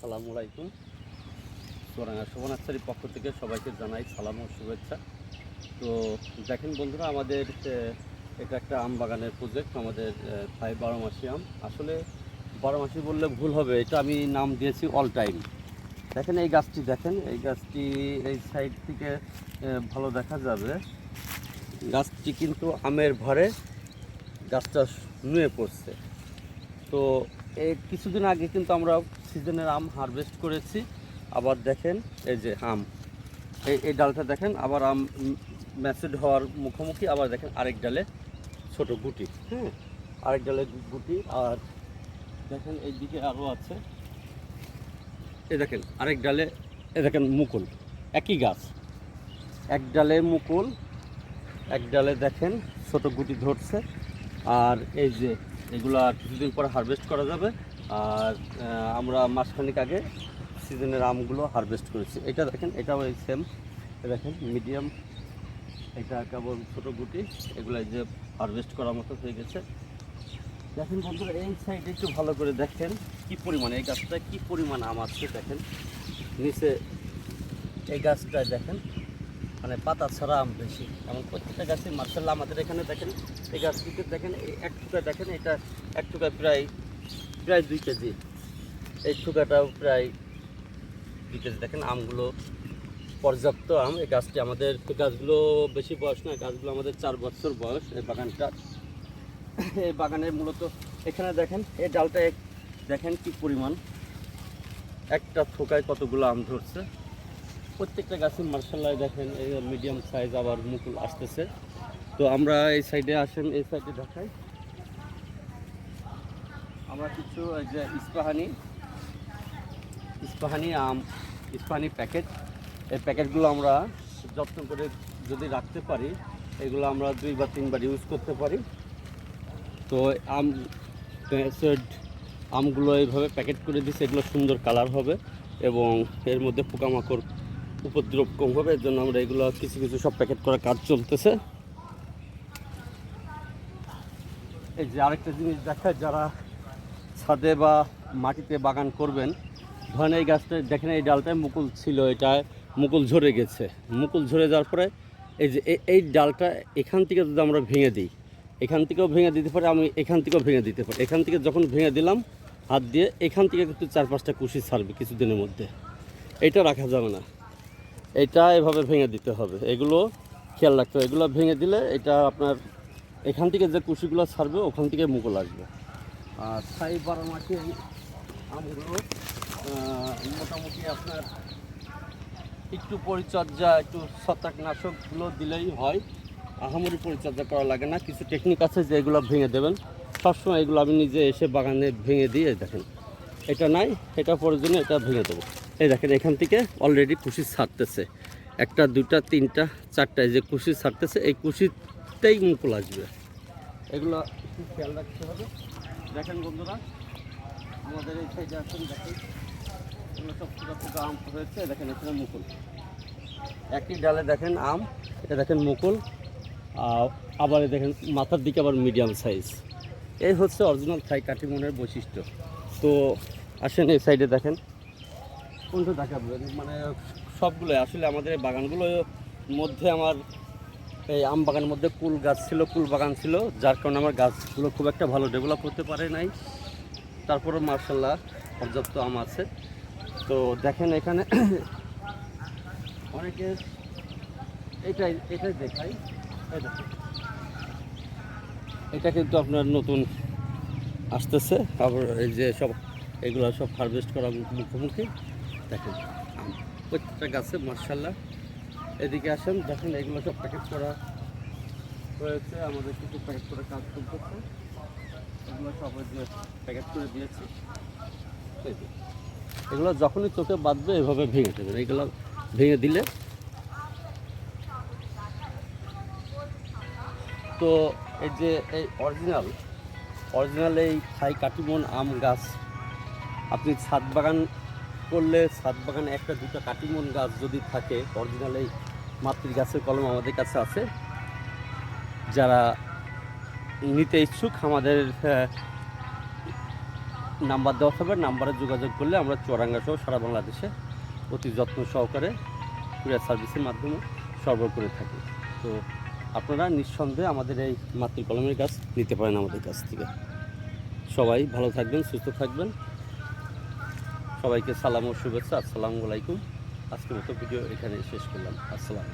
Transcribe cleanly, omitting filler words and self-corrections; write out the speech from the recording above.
আসসালামু আলাইকুম। চুয়াডাঙ্গা শোভন নার্সারির পক্ষ থেকে সবাইকে জানাই সালাম ও শুভেচ্ছা। তো দেখেন বন্ধুরা, আমাদের এটা একটা আম বাগানের প্রজেক্ট। আমাদের থাই বারোমাসি আম। আসলে বারোমাসি বললে ভুল হবে, এটা আমি নাম দিয়েছি অল টাইম। দেখেন এই গাছটি, দেখেন এই গাছটি এই সাইড থেকে ভালো দেখা যাবে। গাছটি কিন্তু আমের ভরে গাছটা নুয়ে পড়ছে। তো এই কিছুদিন আগে কিন্তু আমরা সিজনের আম হারভেস্ট করেছি। আবার দেখেন এই যে আম, এই ডালটা দেখেন আবার আম ম্যাচুড হওয়ার মুখোমুখি। আবার দেখেন আরেক ডালে ছোট গুটি, হ্যাঁ, আরেক ডালে গুটি। আর দেখেন এই দিকে আরও আছে, এই দেখেন আরেক ডালে, এই দেখেন মুকুল। একই গাছ, এক ডালে মুকুল, এক ডালে দেখেন ছোট গুটি ধরছে। আর এই যে এগুলো আর কিছুদিন পরে হারভেস্ট করা যাবে। আর আমরা মাসখানেক আগে সিজনের আমগুলো হারভেস্ট করেছি। এটা দেখেন, এটাও এই সেম, দেখেন মিডিয়াম, এটা কেবল ছোটো গুটি। এগুলো যে হারভেস্ট করার মতো হয়ে গেছে। দেখেন বন্ধুরা, এই সাইডে একটু ভালো করে দেখেন কি পরিমাণ, এই গাছটায় কি পরিমাণ আম আছে। দেখেন নিচে এই গাছটায় দেখেন, মানে পাতা ছাড়া আম বেশি। এমন প্রত্যেকটা গাছে মার্শাল্লাহ। আমাদের এখানে দেখেন এই গাছটিতে দেখেন, এই এক টুকায় দেখেন, এটা এক টুকায় প্রায় 2 কেজি। এই টুকাটাও প্রায় 2 কেজি। দেখেন আমগুলো পর্যাপ্ত আম। এই গাছটি আমাদের, গাছগুলো বেশি বয়স না, গাছগুলো আমাদের 4 বছর বয়স এই বাগানটা। এই বাগানের মূলত এখানে দেখেন এই ডালটা দেখেন কি পরিমাণ, একটা থোকায় কতগুলো আম ধরছে। প্রত্যেকটা গাছের মার্শাল্লাহ দেখেন এই মিডিয়াম সাইজ, আবার মুকুল আসতেছে। তো আমরা এই সাইডে আসেন, এই সাইডে দেখাই আমরা কিছু এই যে ইস্পাহানি আম, ইস্পাহানি প্যাকেট, এই প্যাকেটগুলো আমরা যত্ন করে যদি রাখতে পারি, এগুলো আমরা 2 বা 3 বার ইউজ করতে পারি। তো আম আমগুলো এইভাবে প্যাকেট করে দিচ্ছে, এগুলো সুন্দর কালার হবে এবং এর মধ্যে পোকামাকড় উপদ্রব কম হবে। এর জন্য আমরা এগুলো কিছু কিছু সব প্যাকেট করার কাজ চলতেছে। এই যে আরেকটা জিনিস দেখায়, যারা ছাদে বা মাটিতে বাগান করবেন, ধরেন এই গাছটা দেখেন এই ডালটায় মুকুল ছিল, এটায় মুকুল ঝরে গেছে। মুকুল ঝরে যাওয়ার পরে এই যে এই ডালটা এখান থেকে যদি আমরা ভেঙে দিই, এখান থেকেও ভেঙে দিতে পারি, আমি এখান থেকেও ভেঙে দিতে পারি। এখান থেকে যখন ভেঙে দিলাম হাত দিয়ে, এখান থেকে কিন্তু 4-5টা কুশি ছাড়বে কিছুদিনের মধ্যে। এটা রাখা যাবে না, এটা এভাবে ভেঙে দিতে হবে। এগুলো খেয়াল রাখতে হবে, এগুলো ভেঙে দিলে এটা আপনার এখান থেকে যে কুশিগুলো ছাড়বে ওখান থেকে মুকুল আসবে। আর থাই বারোমাসি আমগুলো মোটামুটি আপনার একটু পরিচর্যা, একটু ছত্রাকনাশকগুলো দিলেই হয়। আহামরি পরিচর্যা করা লাগে না। কিছু টেকনিক আছে যে এগুলো ভেঙে দেবেন। সবসময় এগুলো আমি নিজে এসে বাগানে ভেঙে দিয়ে দেখেন, এটা নাই, এটা প্রয়োজনে এটা ভেঙে দেবো। এই দেখেন এখান থেকে অলরেডি কুশি ছাড়তেছে, 1টা 2টা 3টা 4টায় যে কুশি ছাড়তেছে, এই কুশিতেই মুকুল আসবে। এগুলো একটু খেয়াল রাখতে হবে। দেখেন বন্ধুরা, আমাদের এই সাইডে আছেন, দেখেন এগুলো সব ছোটো ছোটো আম হয়েছে। দেখেন এখানে মুকুল, একই ডালে দেখেন আম, এটা দেখেন মুকুল। আবার দেখেন মাথার দিকে আবার মিডিয়াম সাইজ। এই হচ্ছে অরিজিনাল থাই কাটিমনের বৈশিষ্ট্য। তো আসেন এই সাইডে দেখেন, কোনটা দেখাবেন, মানে সবগুলোই আসলে আমাদের এই বাগানগুলোর মধ্যে, আমার এই আম বাগানের মধ্যে কুল গাছ ছিল, কুল বাগান ছিল, যার কারণে আমার গাছগুলো খুব একটা ভালো ডেভেলপ হতে পারে নাই। তারপরে মার্শাল্লাহ পর্যাপ্ত আম আছে। তো দেখেন এখানে অনেকে এটাই দেখাই, এটা কিন্তু আপনার নতুন আসতেছে। আবার এই যে সব এগুলো সব হারভেস্ট করা মুখোমুখি। দেখেন আম প্রত্যেকটা গাছে মার্শাল্লাহ। এদিকে আসেন, দেখেন এগুলো সব প্যাকেট করা হয়েছে, আমাদের কিছু প্যাকেট করে কাজ করতেছে। এগুলো সব প্যাকেট করে দিয়েছি। এগুলো যখনই চোখে বাঁধবে এভাবে ভেঙে দেবেন। এগুলো ভেঙে দিলে, তো এই যে এই অরিজিনাল এই থাই কাটিমন আম গাছ, আপনি ছাদ বাগান করলে, ছাদ বাগানে 1টা 2টা কাটিমন গাছ যদি থাকে, অরিজিনাল এই মাতৃ গাছের কলম আমাদের কাছে আছে। যারা নিতে ইচ্ছুক আমাদের নাম্বার দেওয়া থাকবে, নাম্বারে যোগাযোগ করলে আমরা চুয়াডাঙ্গা সহ সারা বাংলাদেশে অতি যত্ন সহকারে কুরিয়ার সার্ভিসের মাধ্যমে সরবরাহ করে থাকি। তো আপনারা নিঃসন্দেহে আমাদের এই মাতৃ কলমের গাছ নিতে পারেন আমাদের কাছ থেকে। সবাই ভালো থাকবেন, সুস্থ থাকবেন। সবাইকে সালাম ও শুভেচ্ছা। আসসালামু আলাইকুম। আজকের মতো ভিডিও এখানে শেষ করলাম। আসসালাম।